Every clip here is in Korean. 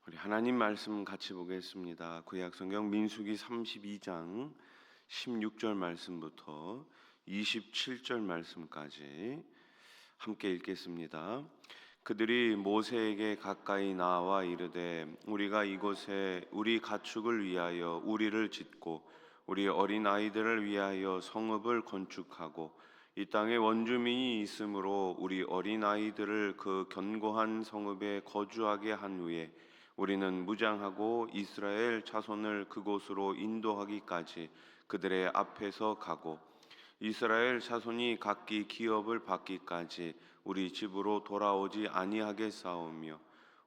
우리 하나님 말씀 같이 보겠습니다. 구약 성경 민수기 32장 16절 말씀부터 27절 말씀까지 함께 읽겠습니다. 그들이 모세에게 가까이 나와 이르되 우리가 이곳에 우리 가축을 위하여 우리를 짓고 우리 어린 아이들을 위하여 성읍을 건축하고 이 땅에 원주민이 있으므로 우리 어린 아이들을 그 견고한 성읍에 거주하게 한 후에 우리는 무장하고 이스라엘 자손을 그곳으로 인도하기까지 그들의 앞에서 가고 이스라엘 자손이 각기 기업을 받기까지 우리 집으로 돌아오지 아니하겠사오며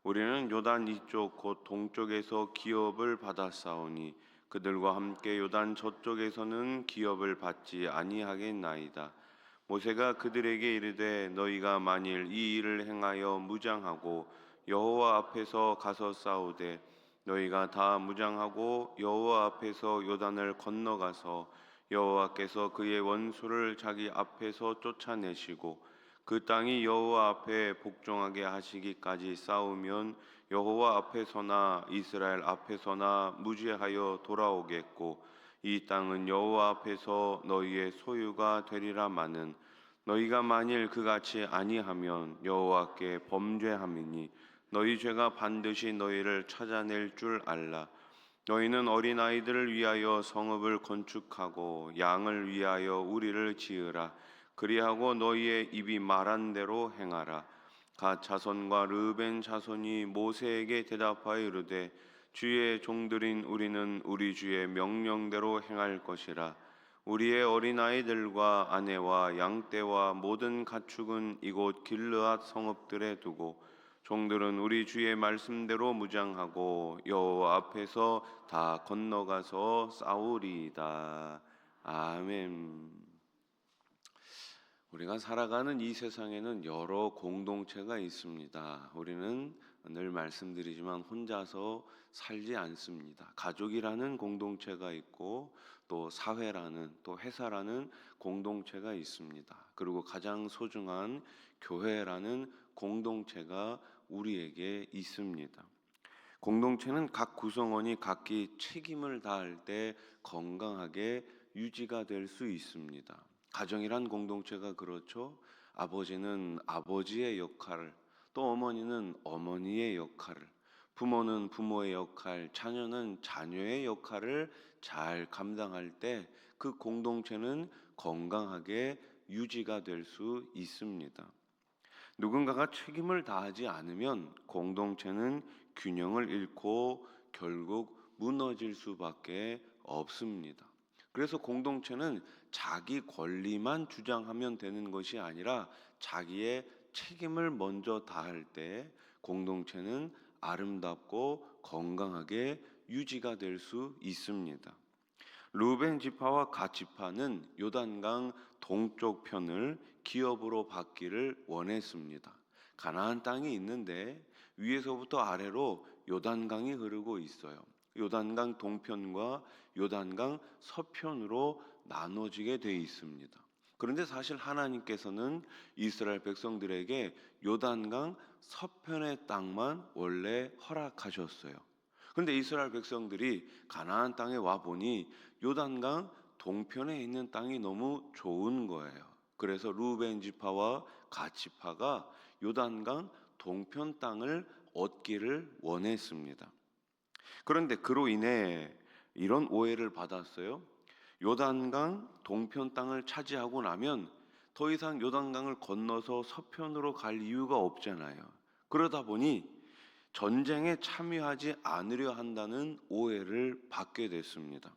우리는 요단 이쪽 곧 동쪽에서 기업을 받았사오니 그들과 함께 요단 저쪽에서는 기업을 받지 아니하겠나이다. 모세가 그들에게 이르되 너희가 만일 이 일을 행하여 무장하고 여호와 앞에서 가서 싸우되 너희가 다 무장하고 여호와 앞에서 요단을 건너가서 여호와께서 그의 원수를 자기 앞에서 쫓아내시고 그 땅이 여호와 앞에 복종하게 하시기까지 싸우면 여호와 앞에서나 이스라엘 앞에서나 무죄하여 돌아오겠고 이 땅은 여호와 앞에서 너희의 소유가 되리라마는 너희가 만일 그같이 아니하면 여호와께 범죄함이니 너희 죄가 반드시 너희를 찾아낼 줄 알라. 너희는 어린아이들을 위하여 성읍을 건축하고 양을 위하여 우리를 지으라. 그리하고 너희의 입이 말한 대로 행하라. 갓 자손과 르벤 자손이 모세에게 대답하여 이르되 주의 종들인 우리는 우리 주의 명령대로 행할 것이라. 우리의 어린아이들과 아내와 양떼와 모든 가축은 이곳 길르앗 성읍들에 두고 종들은 우리 주의 말씀대로 무장하고 여호와 앞에서 다 건너가서 싸우리이다. 아멘. 우리가 살아가는 이 세상에는 여러 공동체가 있습니다. 우리는 늘 말씀드리지만 혼자서 살지 않습니다. 가족이라는 공동체가 있고 또 사회라는 또 회사라는 공동체가 있습니다. 그리고 가장 소중한 교회라는 공동체가 우리에게 있습니다. 공동체는 각 구성원이 각기 책임을 다할 때 건강하게 유지가 될 수 있습니다. 가정이란 공동체가 그렇죠. 아버지는 아버지의 역할을, 또 어머니는 어머니의 역할을, 부모는 부모의 역할, 자녀는 자녀의 역할을 잘 감당할 때 그 공동체는 건강하게 유지가 될 수 있습니다. 누군가가 책임을 다하지 않으면 공동체는 균형을 잃고 결국 무너질 수밖에 없습니다. 그래서 공동체는 자기 권리만 주장하면 되는 것이 아니라 자기의 책임을 먼저 다할 때 공동체는 아름답고 건강하게 유지가 될 수 있습니다. 루벤 지파와 갓 지파는 요단강 동쪽 편을 기업으로 받기를 원했습니다. 가나안 땅이 있는데 위에서부터 아래로 요단강이 흐르고 있어요. 요단강 동편과 요단강 서편으로 나눠지게 돼 있습니다. 그런데 사실 하나님께서는 이스라엘 백성들에게 요단강 서편의 땅만 원래 허락하셨어요. 그런데 이스라엘 백성들이 가나안 땅에 와 보니 요단강 동편에 있는 땅이 너무 좋은 거예요. 그래서 루벤 지파와 갓 지파가 요단강 동편 땅을 얻기를 원했습니다. 그런데 그로 인해 이런 오해를 받았어요. 요단강 동편 땅을 차지하고 나면 더 이상 요단강을 건너서 서편으로 갈 이유가 없잖아요. 그러다 보니 전쟁에 참여하지 않으려 한다는 오해를 받게 됐습니다.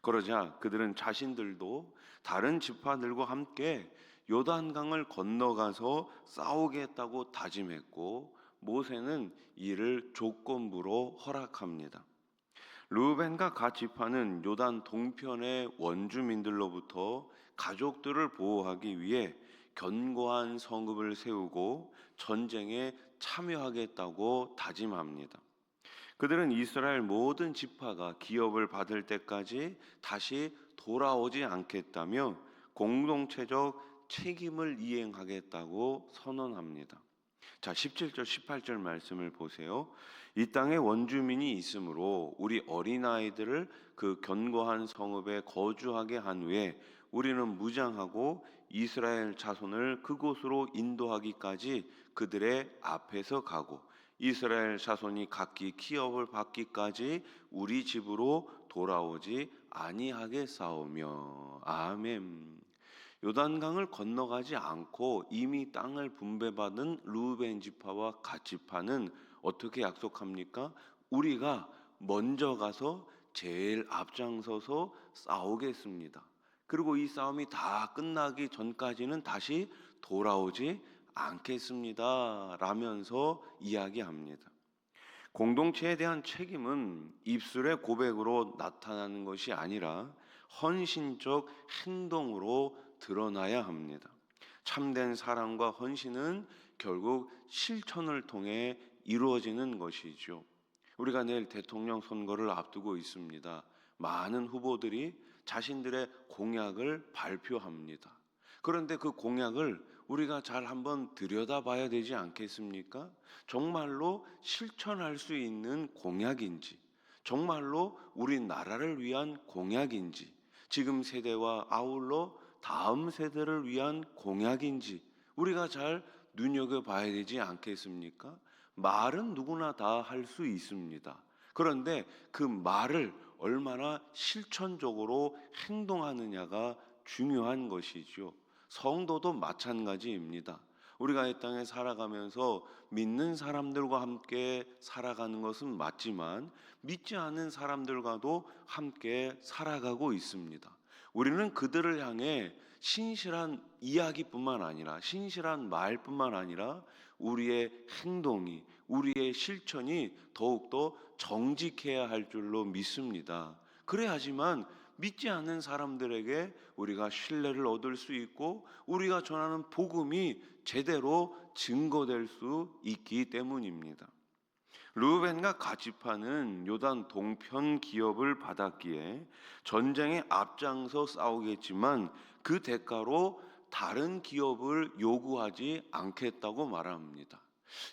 그러자 그들은 자신들도 다른 지파들과 함께 요단강을 건너가서 싸우겠다고 다짐했고 모세는 이를 조건부로 허락합니다. 르우벤과 갓 지파는 요단 동편의 원주민들로부터 가족들을 보호하기 위해 견고한 성읍을 세우고 전쟁에 참여하겠다고 다짐합니다. 그들은 이스라엘 모든 지파가 기업을 받을 때까지 다시 돌아오지 않겠다며 공동체적 책임을 이행하겠다고 선언합니다. 자, 17절 18절 말씀을 보세요. 이 땅에 원주민이 있으므로 우리 어린아이들을 그 견고한 성읍에 거주하게 한 후에 우리는 무장하고 이스라엘 자손을 그곳으로 인도하기까지 그들의 앞에서 가고 이스라엘 자손이 각기 기업을 받기까지 우리 집으로 돌아오지 아니하겠사오며. 아멘. 요단강을 건너가지 않고 이미 땅을 분배받은 루벤 지파와 갓 지파는 어떻게 약속합니까? 우리가 먼저 가서 제일 앞장서서 싸우겠습니다. 그리고 이 싸움이 다 끝나기 전까지는 다시 돌아오지 않겠습니다 라면서 이야기합니다. 공동체에 대한 책임은 입술의 고백으로 나타나는 것이 아니라 헌신적 행동으로 드러나야 합니다. 참된 사랑과 헌신은 결국 실천을 통해 이루어지는 것이죠. 우리가 내일 대통령 선거를 앞두고 있습니다. 많은 후보들이 자신들의 공약을 발표합니다. 그런데 그 공약을 우리가 잘 한번 들여다봐야 되지 않겠습니까? 정말로 실천할 수 있는 공약인지, 정말로 우리나라를 위한 공약인지, 지금 세대와 아울러 다음 세대를 위한 공약인지 우리가 잘 눈여겨봐야 되지 않겠습니까? 말은 누구나 다 할 수 있습니다. 그런데 그 말을 얼마나 실천적으로 행동하느냐가 중요한 것이죠. 성도도 마찬가지입니다. 우리가 이 땅에 살아가면서 믿는 사람들과 함께 살아가는 것은 맞지만 믿지 않는 사람들과도 함께 살아가고 있습니다. 우리는 그들을 향해 신실한 이야기뿐만 아니라 신실한 말뿐만 아니라 우리의 행동이, 우리의 실천이 더욱더 정직해야 할 줄로 믿습니다. 그래야지만 믿지 않는 사람들에게 우리가 신뢰를 얻을 수 있고 우리가 전하는 복음이 제대로 증거될 수 있기 때문입니다. 르우벤과 갓 지파는 요단 동편 기업을 받았기에 전쟁에 앞장서 싸우겠지만 그 대가로 다른 기업을 요구하지 않겠다고 말합니다.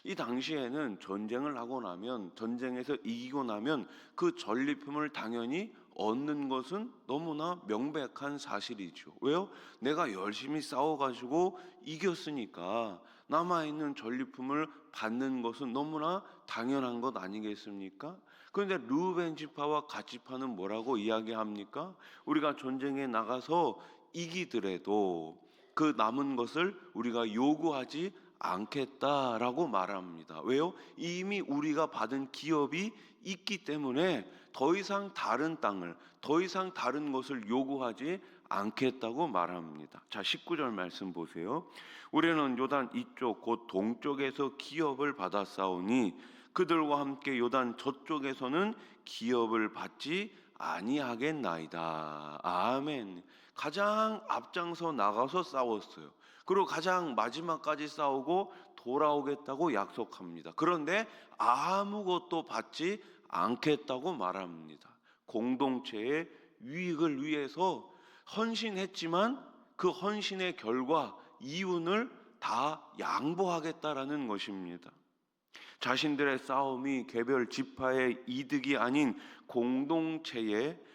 이 당시에는 전쟁을 하고 나면, 전쟁에서 이기고 나면 그 전리품을 당연히 얻는 것은 너무나 명백한 사실이죠. 왜요? 내가 열심히 싸워가지고 이겼으니까 남아있는 전리품을 받는 것은 너무나 당연한 것 아니겠습니까? 그런데 르우벤 지파와 갓 지파는 뭐라고 이야기합니까? 우리가 전쟁에 나가서 이기더라도 그 남은 것을 우리가 요구하지 않겠다라고 말합니다. 왜요? 이미 우리가 받은 기업이 있기 때문에 더 이상 다른 땅을, 더 이상 다른 것을 요구하지 않겠다고 말합니다. 자, 19절 말씀 보세요. 우리는 요단 이쪽 곧 동쪽에서 기업을 받았사오니 그들과 함께 요단 저쪽에서는 기업을 받지 아니하겠나이다. 아멘. 가장 앞장서 나가서 싸웠어요. 그리고 가장 마지막까지 싸우고 돌아오겠다고 약속합니다. 그런데 아무것도 받지 않겠다고 말합니다. 공동체의 유익을 위해서 헌신했지만 그 헌신의 결과 이윤을 다 양보하겠다라는 것입니다. 자신들의 싸움이 개별 지파의 이득이 아닌 공동체를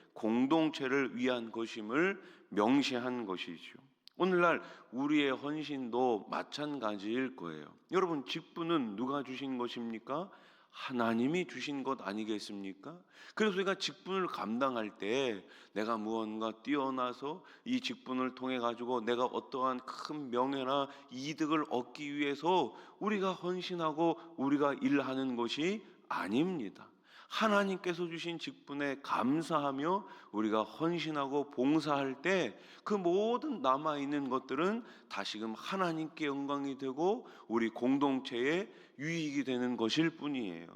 위한 것임을 명시한 것이죠. 오늘날 우리의 헌신도 마찬가지일 거예요. 여러분, 직분은 누가 주신 것입니까? 하나님이 주신 것 아니겠습니까? 그래서 우리가 직분을 감당할 때 내가 무언가 뛰어나서 이 직분을 통해 가지고 내가 어떠한 큰 명예나 이득을 얻기 위해서 우리가 헌신하고 우리가 일하는 것이 아닙니다. 하나님께서 주신 직분에 감사하며 우리가 헌신하고 봉사할 때 그 모든 남아있는 것들은 다시금 하나님께 영광이 되고 우리 공동체에 유익이 되는 것일 뿐이에요.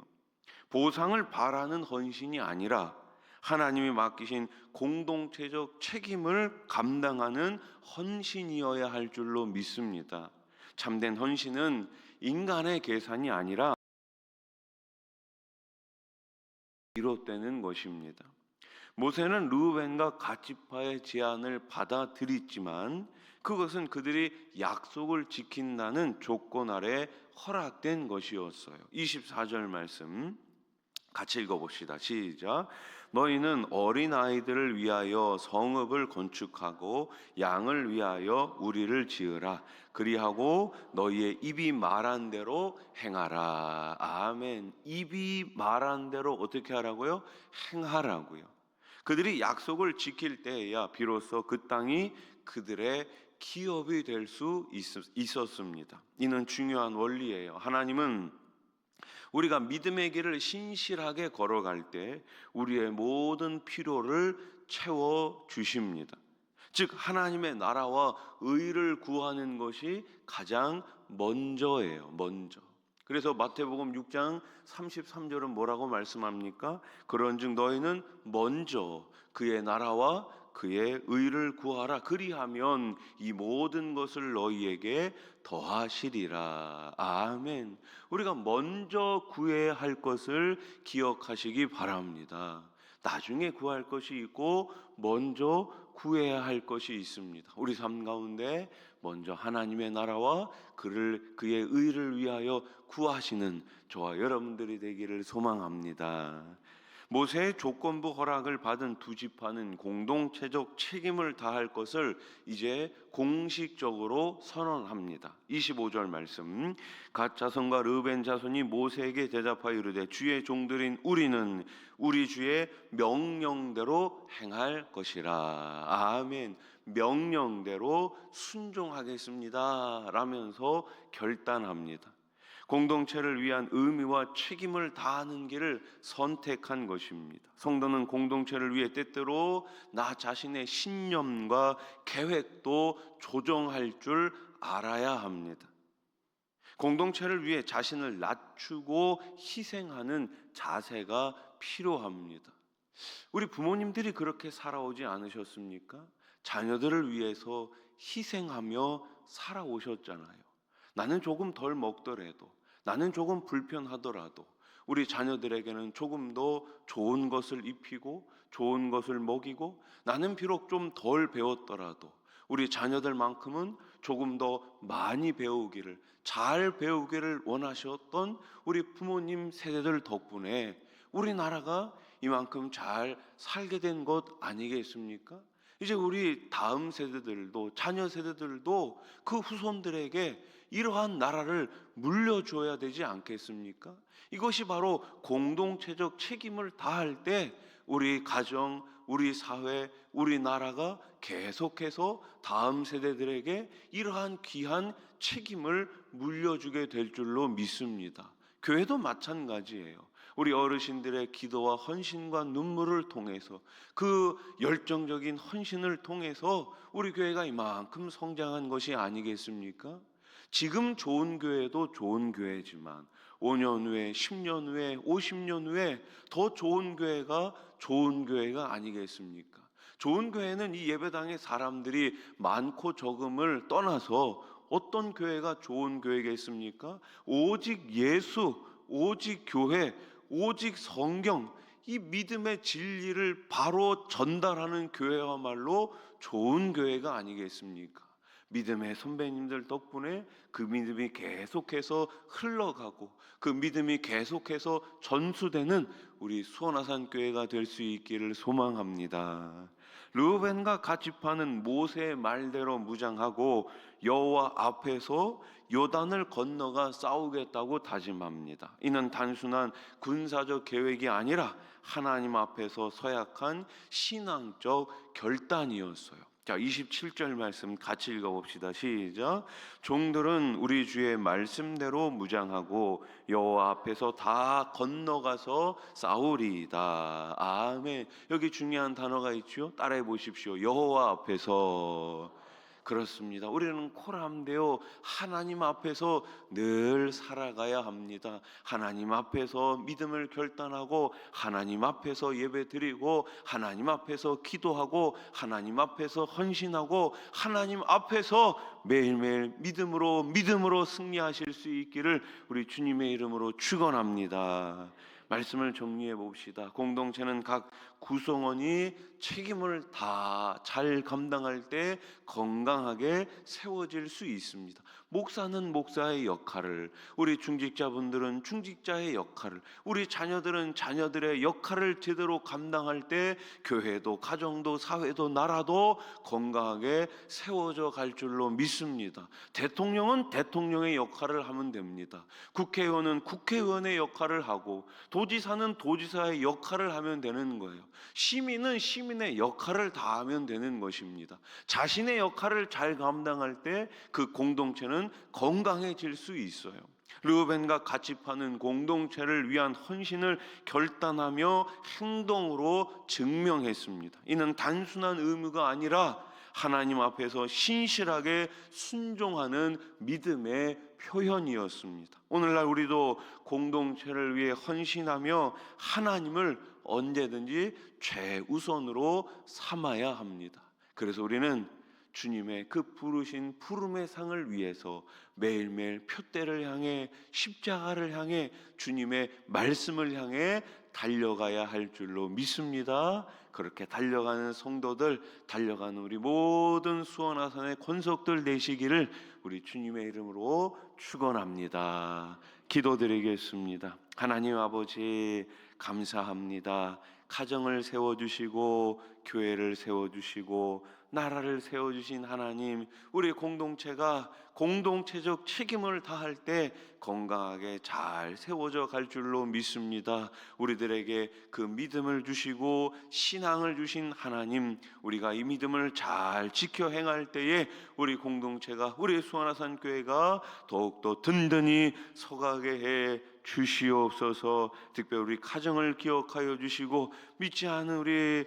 보상을 바라는 헌신이 아니라 하나님이 맡기신 공동체적 책임을 감당하는 헌신이어야 할 줄로 믿습니다. 참된 헌신은 인간의 계산이 아니라 비롯되는 것입니다. 모세는 르우벤과 갓 지파의 제안을 받아들였지만 그것은 그들이 약속을 지킨다는 조건 아래 허락된 것이었어요. 24절 말씀 같이 읽어봅시다. 시작. 너희는 어린아이들을 위하여 성읍을 건축하고 양을 위하여 우리를 지으라. 그리하고 너희의 입이 말한 대로 행하라. 아멘. 입이 말한 대로 어떻게 하라고요? 행하라고요. 그들이 약속을 지킬 때에야 비로소 그 땅이 그들의 기업이 될 수 있었습니다. 이는 중요한 원리예요. 하나님은 우리가 믿음의 길을 신실하게 걸어갈 때 우리의 모든 필요를 채워 주십니다. 즉 하나님의 나라와 의를 구하는 것이 가장 먼저예요. 먼저. 그래서 마태복음 6장 33절은 뭐라고 말씀합니까? 그런즉 너희는 먼저 그의 나라와 그의 의를 구하라. 그리하면 이 모든 것을 너희에게 더하시리라. 아멘. 우리가 먼저 구해야 할 것을 기억하시기 바랍니다. 나중에 구할 것이 있고 먼저 구해야 할 것이 있습니다. 우리 삶 가운데 먼저 하나님의 나라와 그의 의를 위하여 구하시는 저와 여러분들이 되기를 소망합니다. 모세의 조건부 허락을 받은 두 지파는 공동체적 책임을 다할 것을 이제 공식적으로 선언합니다. 25절 말씀. 갓 자손과 르벤 자손이 모세에게 대답하여 이르되 주의 종들인 우리는 우리 주의 명령대로 행할 것이라. 아멘. 명령대로 순종하겠습니다 라면서 결단합니다. 공동체를 위한 의미와 책임을 다하는 길을 선택한 것입니다. 성도는 공동체를 위해 때때로 나 자신의 신념과 계획도 조정할 줄 알아야 합니다. 공동체를 위해 자신을 낮추고 희생하는 자세가 필요합니다. 우리 부모님들이 그렇게 살아오지 않으셨습니까? 자녀들을 위해서 희생하며 살아오셨잖아요. 나는 조금 덜 먹더라도, 나는 조금 불편하더라도 우리 자녀들에게는 조금 더 좋은 것을 입히고 좋은 것을 먹이고, 나는 비록 좀 덜 배웠더라도 우리 자녀들만큼은 조금 더 많이 배우기를, 잘 배우기를 원하셨던 우리 부모님 세대들 덕분에 우리나라가 이만큼 잘 살게 된 것 아니겠습니까? 이제 우리 다음 세대들도, 자녀 세대들도 그 후손들에게 이러한 나라를 물려줘야 되지 않겠습니까? 이것이 바로 공동체적 책임을 다할 때 우리 가정, 우리 사회, 우리 나라가 계속해서 다음 세대들에게 이러한 귀한 책임을 물려주게 될 줄로 믿습니다. 교회도 마찬가지예요. 우리 어르신들의 기도와 헌신과 눈물을 통해서, 그 열정적인 헌신을 통해서 우리 교회가 이만큼 성장한 것이 아니겠습니까? 지금 좋은 교회도 좋은 교회지만 5년 후에, 10년 후에, 50년 후에 더 좋은 교회가 좋은 교회가 아니겠습니까? 좋은 교회는 이 예배당에 사람들이 많고 적음을 떠나서 어떤 교회가 좋은 교회겠습니까? 오직 예수, 오직 교회, 오직 성경, 이 믿음의 진리를 바로 전달하는 교회야말로 좋은 교회가 아니겠습니까? 믿음의 선배님들 덕분에 그 믿음이 계속해서 흘러가고 그 믿음이 계속해서 전수되는 우리 수원아산 교회가 될 수 있기를 소망합니다. 르우벤과 갓 지파는 모세의 말대로 무장하고 여호와 앞에서 요단을 건너가 싸우겠다고 다짐합니다. 이는 단순한 군사적 계획이 아니라 하나님 앞에서 서약한 신앙적 결단이었어요. 자, 27절 말씀 같이 읽어봅시다. 시작. 종들은 우리 주의 말씀대로 무장하고 여호와 앞에서 다 건너가서 싸우리이다. 아멘. 여기 중요한 단어가 있죠. 따라해 보십시오. 여호와 앞에서. 그렇습니다. 우리는 코람되어 하나님 앞에서 늘 살아가야 합니다. 하나님 앞에서 믿음을 결단하고 하나님 앞에서 예배드리고 하나님 앞에서 기도하고 하나님 앞에서 헌신하고 하나님 앞에서 매일매일 믿음으로 승리하실 수 있기를 우리 주님의 이름으로 축원합니다. 말씀을 정리해 봅시다. 공동체는 각 구성원이 책임을 다 잘 감당할 때 건강하게 세워질 수 있습니다. 목사는 목사의 역할을, 우리 중직자분들은 중직자의 역할을, 우리 자녀들은 자녀들의 역할을 제대로 감당할 때 교회도 가정도 사회도 나라도 건강하게 세워져 갈 줄로 믿습니다. 대통령은 대통령의 역할을 하면 됩니다. 국회의원은 국회의원의 역할을 하고 도지사는 도지사의 역할을 하면 되는 거예요. 시민은 시민의 역할을 다 하면 되는 것입니다. 자신의 역할을 잘 감당할 때 그 공동체는 건강해질 수 있어요. 르우벤과 같이 파는 공동체를 위한 헌신을 결단하며 행동으로 증명했습니다. 이는 단순한 의무가 아니라 하나님 앞에서 신실하게 순종하는 믿음의 표현이었습니다. 오늘날 우리도 공동체를 위해 헌신하며 하나님을 언제든지 최우선으로 삼아야 합니다. 그래서 우리는 주님의 그 부르신 부름의 상을 위해서 매일매일 표대를 향해 십자가를 향해 주님의 말씀을 향해 달려가야 할 줄로 믿습니다. 그렇게 달려가는 성도들, 달려가는 우리 모든 수원아산의 권속들 되시기를 우리 주님의 이름으로 축원합니다. 기도드리겠습니다. 하나님 아버지 감사합니다. 가정을 세워주시고 교회를 세워주시고 나라를 세워주신 하나님, 우리 공동체가 공동체적 책임을 다할 때 건강하게 잘 세워져 갈 줄로 믿습니다. 우리들에게 그 믿음을 주시고 신앙을 주신 하나님, 우리가 이 믿음을 잘 지켜 행할 때에 우리 공동체가, 우리 수원아산 교회가 더욱더 든든히 서가게 해 주시옵소서. 특별히 우리 가정을 기억하여 주시고 믿지 않은 우리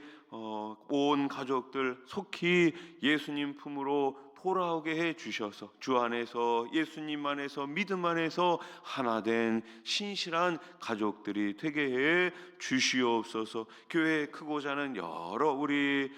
온 가족들 속히 예수님 품으로 돌아오게 해 주셔서 주 안에서, 예수님 안에서, 믿음 안에서 하나 된 신실한 가족들이 되게 해 주시옵소서. 교회에 크고 작은 여러 우리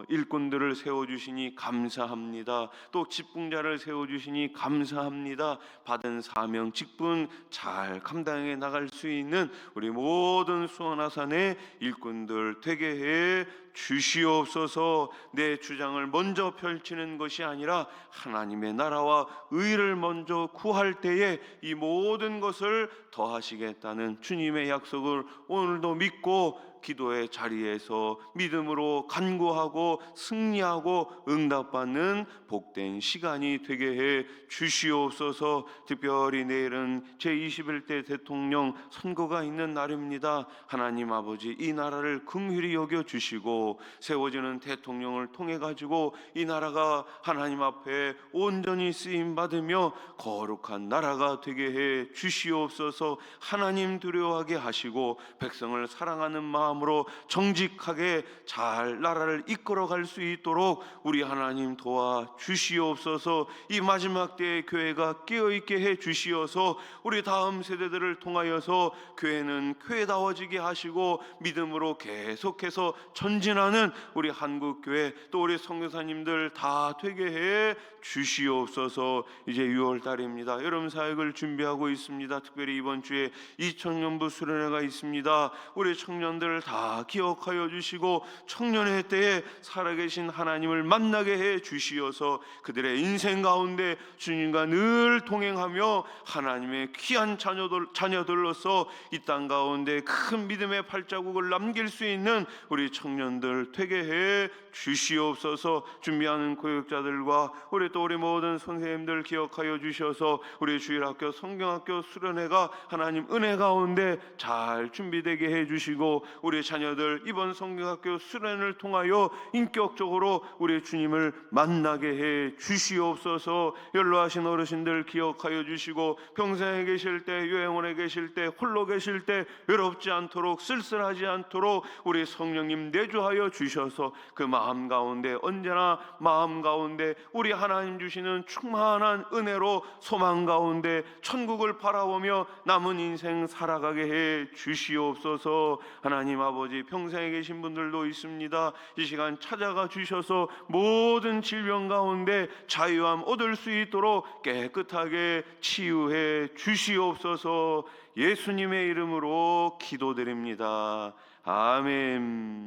일꾼들을 세워주시니 감사합니다. 또 직분자를 세워주시니 감사합니다. 받은 사명 직분 잘 감당해 나갈 수 있는 우리 모든 수원아산의 일꾼들 되게 해 주시옵소서. 내 주장을 먼저 펼치는 것이 아니라 하나님의 나라와 의를 먼저 구할 때에 이 모든 것을 더하시겠다는 주님의 약속을 오늘도 믿고 기도의 자리에서 믿음으로 간구하고 승리하고 응답받는 복된 시간이 되게 해 주시옵소서. 특별히 내일은 제21대 대통령 선거가 있는 날입니다. 하나님 아버지, 이 나라를 긍휼히 여겨 주시고 세워지는 대통령을 통해 가지고 이 나라가 하나님 앞에 온전히 쓰임 받으며 거룩한 나라가 되게 해 주시옵소서. 하나님 두려워하게 하시고 백성을 사랑하는 마음으로 정직하게 잘 나라를 이끌어갈 수 있도록 우리 하나님 도와 주시옵소서. 이 마지막 때의 교회가 깨어있게 해 주시어서 우리 다음 세대들을 통하여서 교회는 교회다워지게 하시고 믿음으로 계속해서 전진하는 우리 한국교회, 또 우리 선교사님들 다 되게 해 주시옵소서. 이제 6월달입니다. 여름 사역을 준비하고 있습니다. 특별히 이번 주에 이청년부 수련회가 있습니다. 우리 청년들 다 기억하여 주시고 청년의 때에 살아계신 하나님을 만나게 해 주시어서 그들의 인생 가운데 주님과 늘 동행하며 하나님의 귀한 자녀들로서 이 땅 가운데 큰 믿음의 발자국을 남길 수 있는 우리 청년들 되게 해 주시옵소서. 준비하는 교육자들과 우리 모든 선생님들 기억하여 주셔서 우리 주일학교 성경학교 수련회가 하나님 은혜 가운데 잘 준비되게 해 주시고 우리 자녀들 이번 성경학교 수련을 통하여 인격적으로 우리 주님을 만나게 해 주시옵소서. 연로하신 어르신들 기억하여 주시고 평생에 계실 때, 요양원에 계실 때, 홀로 계실 때 외롭지 않도록, 쓸쓸하지 않도록 우리 성령님 내주하여 주셔서 그 마음 가운데, 언제나 마음 가운데 우리 하나님 주시는 충만한 은혜로 소망 가운데 천국을 바라보며 남은 인생 살아가게 해 주시옵소서. 하나님 하나님 아버지, 평생에 계신 분들도 있습니다. 이 시간 찾아가 주셔서 모든 질병 가운데 자유함 얻을 수 있도록 깨끗하게 치유해 주시옵소서. 예수님의 이름으로 기도드립니다. 아멘.